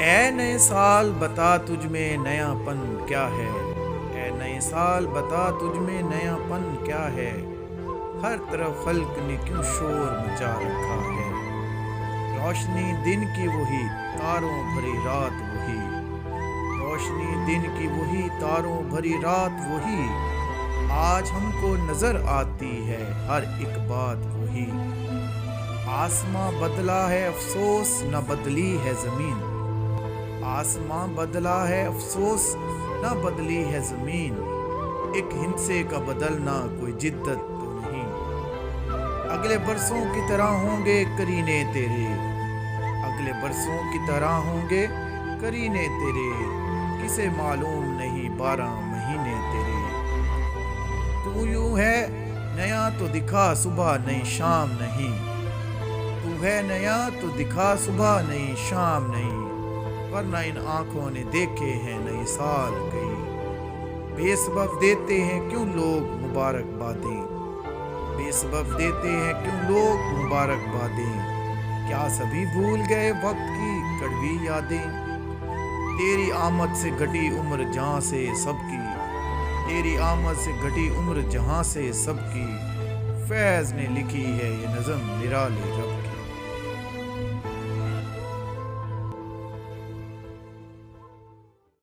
اے نئے سال بتا تجھ میں نیا پن کیا ہے، اے نئے سال بتا تجھ میں نیا پن کیا ہے، ہر طرف خلق نے کیوں شور مچا رکھا ہے، روشنی دن کی وہی تاروں بھری رات وہی، روشنی دن کی وہی تاروں بھری رات وہی، آج ہم کو نظر آتی ہے ہر ایک بات وہی، آسماں بدلا ہے افسوس نہ بدلی ہے زمین، آسماں بدلا ہے افسوس نہ بدلی ہے زمین، ایک ہندسے کا بدلنا کوئی جدت تو نہیں، اگلے برسوں کی طرح ہوں گے کرینے تیرے، اگلے برسوں کی طرح ہوں گے کرینے تیرے، کسے معلوم نہیں 12 مہینے تیرے، تو یوں ہے نیا تو دکھا صبح نہیں شام نہیں، تو ہے نیا تو دکھا صبح نہیں شام نہیں، ورنہ ان آنکھوں نے دیکھے ہیں نئے سال کئی، بے سبب دیتے ہیں کیوں لوگ مبارک بادیں، بے سبب دیتے ہیں کیوں لوگ مبارک بادیں، کیا سبھی بھول گئے وقت کی کڑوی یادیں، تیری آمد سے گھٹی عمر جہاں سے سب کی، تیری آمد سے گھٹی عمر جہاں سے سب کی، فیض نے لکھی ہے یہ نظم نرالے رب